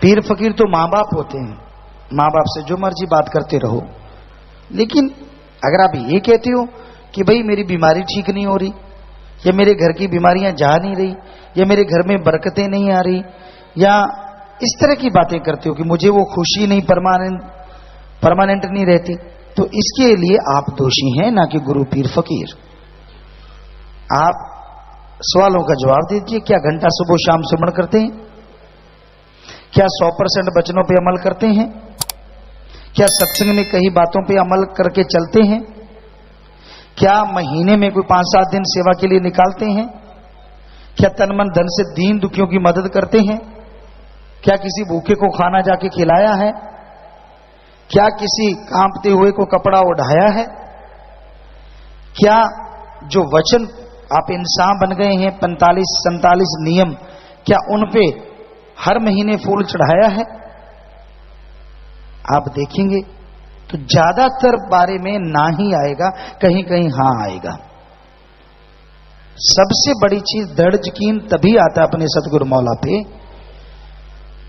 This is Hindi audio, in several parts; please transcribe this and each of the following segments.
पीर फकीर तो माँ बाप होते हैं, माँ बाप से जो मर्जी बात करते रहो, लेकिन अगर आप ये कहते हो कि भाई मेरी बीमारी ठीक नहीं हो रही, या मेरे घर की बीमारियां जा नहीं रही, या मेरे घर में बरकतें नहीं आ रही, या इस तरह की बातें करते हो कि मुझे वो खुशी नहीं परमानेंट नहीं रहती, तो इसके लिए आप दोषी हैं, ना कि गुरु पीर फकीर। आप सवालों का जवाब दीजिए। क्या घंटा सुबह शाम सुमरण करते हैं? क्या 100% वचनों पे अमल करते हैं? क्या सत्संग में कई बातों पे अमल करके चलते हैं? क्या महीने में कोई 5-7 दिन सेवा के लिए निकालते हैं? क्या तन मन धन से दीन दुखियों की मदद करते हैं? क्या किसी भूखे को खाना जाके खिलाया है? क्या किसी कांपते हुए को कपड़ा ओढ़ाया है? क्या जो वचन आप इंसान बन गए हैं 45-47 नियम, क्या उन पे हर महीने फूल चढ़ाया है? आप देखेंगे तो ज्यादातर बारे में ना ही आएगा, कहीं कहीं हां आएगा। सबसे बड़ी चीज दृढ़ यकीन तभी आता है अपने सतगुरु मौला पे,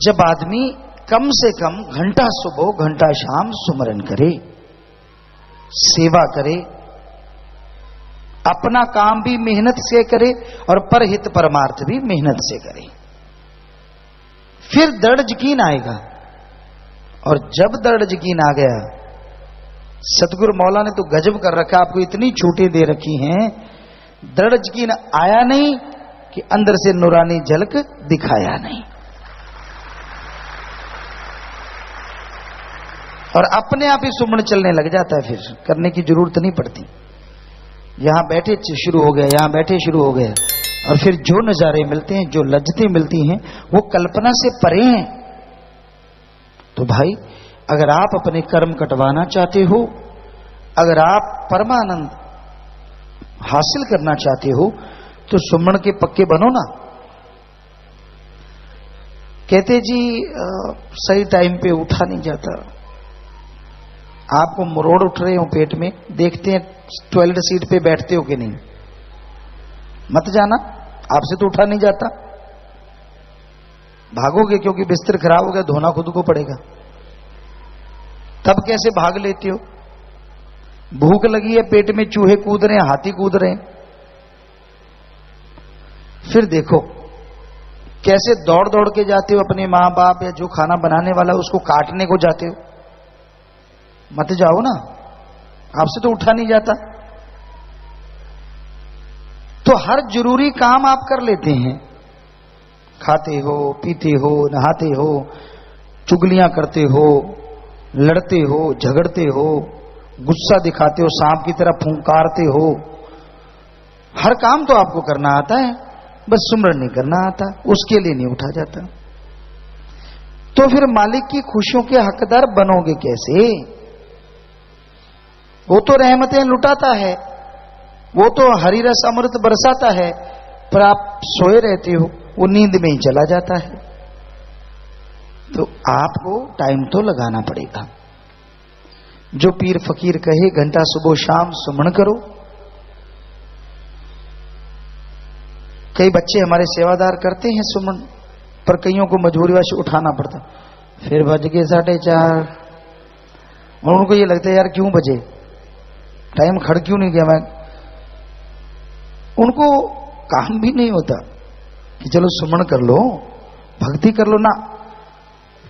जब आदमी कम से कम घंटा सुबह घंटा शाम सुमरन करे, सेवा करे, अपना काम भी मेहनत से करे और परहित परमार्थ भी मेहनत से करे, फिर दृढ़ यकीन आएगा। और जब दृढ़ यकीन आ गया, सतगुरु मौला ने तो गजब कर रखा, आपको इतनी छूटें दे रखी हैं, दृढ़ यकीन आया नहीं कि अंदर से नूरानी झलक दिखाया नहीं, और अपने आप ही सुमन चलने लग जाता है, फिर करने की जरूरत नहीं पड़ती। यहां बैठे शुरू हो गया, यहां बैठे शुरू हो गया, और फिर जो नजारे मिलते हैं, जो लज्जतें मिलती हैं, वो कल्पना से परे हैं। तो भाई, अगर आप अपने कर्म कटवाना चाहते हो, अगर आप परमानंद हासिल करना चाहते हो, तो सुमन के पक्के बनो ना। कहते जी सही टाइम पे उठा नहीं जाता, आपको मरोड़ उठ रहे हो पेट में, देखते हैं टॉयलेट सीट पे बैठते हो कि नहीं, मत जाना, आपसे तो उठा नहीं जाता, भागोगे क्योंकि बिस्तर खराब हो गया, धोना खुद को पड़ेगा। तब कैसे भाग लेते हो? भूख लगी है, पेट में चूहे कूद रहे हैं, हाथी कूद रहे हैं, फिर देखो कैसे दौड़ दौड़ के जाते हो अपने मां बाप या जो खाना बनाने वाला उसको काटने को जाते हो। मत जाओ ना, आपसे तो उठा नहीं जाता। तो हर जरूरी काम आप कर लेते हैं, खाते हो, पीते हो, नहाते हो, चुगलियां करते हो, लड़ते हो, झगड़ते हो, गुस्सा दिखाते हो, सांप की तरह फुंकारते हो, हर काम तो आपको करना आता है, बस सुमरन नहीं करना आता, उसके लिए नहीं उठा जाता। तो फिर मालिक की खुशियों के हकदार बनोगे कैसे? वो तो रहमतें लुटाता है, वो तो हरी रस अमृत बरसाता है, पर आप सोए रहते हो, वो नींद में ही चला जाता है। तो आपको टाइम तो लगाना पड़ेगा। जो पीर फकीर कहे घंटा सुबह शाम सुमन करो। कई बच्चे हमारे सेवादार करते हैं सुमन, पर कईयों को मजबूरीवश उठाना पड़ता, फिर बज गए 4:30, और उनको ये लगता है यार क्यों बजे, टाइम खड़ क्यों नहीं गया। मैं उनको काम भी नहीं होता कि चलो सुमन कर लो, भक्ति कर लो ना।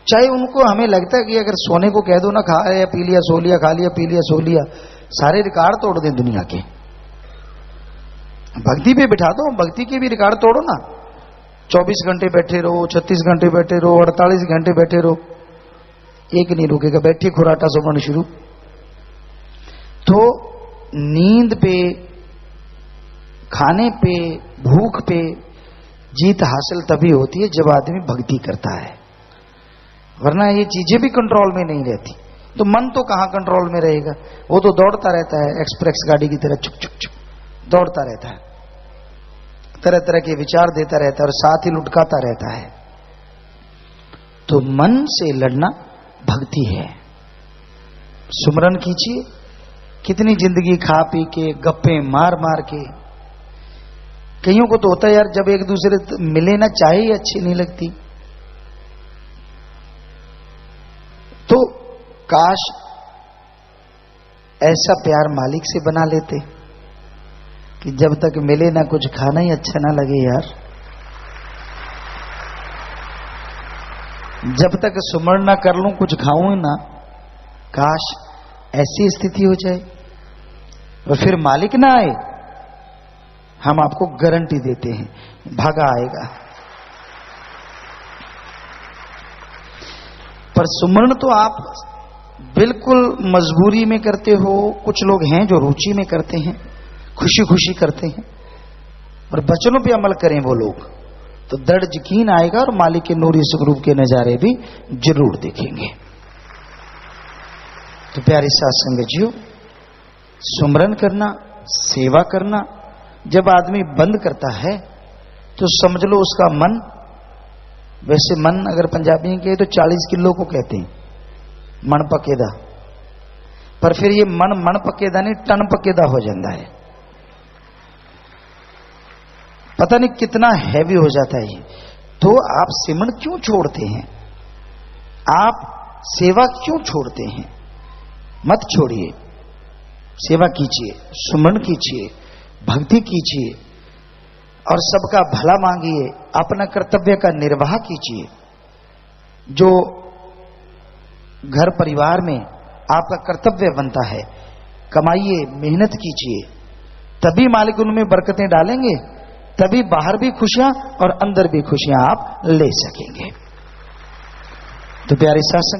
चाहे उनको, हमें लगता है कि अगर सोने को कह दो ना, खा लिया पी लिया सो लिया, खा लिया पी लिया सो लिया, सारे रिकॉर्ड तोड़ दें दुनिया के। भक्ति पे बिठा दो, भक्ति के भी रिकॉर्ड तोड़ो ना। 24 घंटे बैठे रहो, 36 घंटे बैठे रहो, 48 घंटे बैठे रहो, एक नहीं रुकेगा, बैठे खुराटा सुमन शुरू। तो नींद पे, खाने पे, भूख पे जीत हासिल तभी होती है जब आदमी भक्ति करता है, वरना ये चीजें भी कंट्रोल में नहीं रहती। तो मन तो कहां कंट्रोल में रहेगा, वो तो दौड़ता रहता है, एक्सप्रेस गाड़ी की तरह चुक चुक चुक दौड़ता रहता है, तरह तरह के विचार देता रहता है और साथ ही लुटकाता रहता है। तो मन से लड़ना भक्ति है। सुमरन कीजिए। कितनी जिंदगी खा पी के, गप्पे मार मार के, कईयों को तो होता है यार जब एक दूसरे मिले ना, चाय ही अच्छी नहीं लगती, तो काश ऐसा प्यार मालिक से बना लेते कि जब तक मिले ना कुछ खाना ही अच्छा ना लगे यार, जब तक सुमरण ना कर लूं कुछ खाऊं ना। काश ऐसी स्थिति हो जाए और फिर मालिक ना आए। हम आपको गारंटी देते हैं भागा आएगा। पर सुमरण तो आप बिल्कुल मजबूरी में करते हो। कुछ लोग हैं जो रुचि में करते हैं, खुशी खुशी करते हैं, और वचनों पे अमल करें वो लोग तो दृढ़ यकीन आएगा और मालिक के नूरी स्वरूप के नजारे भी जरूर देखेंगे। तो प्यारे साथ संगतियों, सुमरन करना, सेवा करना जब आदमी बंद करता है तो समझ लो उसका मन, वैसे मन अगर पंजाबी में कहे तो 40 किलो को कहते हैं, मन पकेदा, पर फिर ये मन पकेदा नहीं, टन पकेदा हो जाता है। पता नहीं कितना हैवी हो जाता है ये। तो आप सिमरन क्यों छोड़ते हैं? आप सेवा क्यों छोड़ते हैं? मत छोड़िए, सेवा कीजिए, सुमरन कीजिए, भक्ति कीजिए और सबका भला मांगिए, अपना कर्तव्य का निर्वाह कीजिए। जो घर परिवार में आपका कर्तव्य बनता है, कमाइए, मेहनत कीजिए, तभी मालिक उनमें बरकतें डालेंगे, तभी बाहर भी खुशियां और अंदर भी खुशियां आप ले सकेंगे। तो प्यारे साथ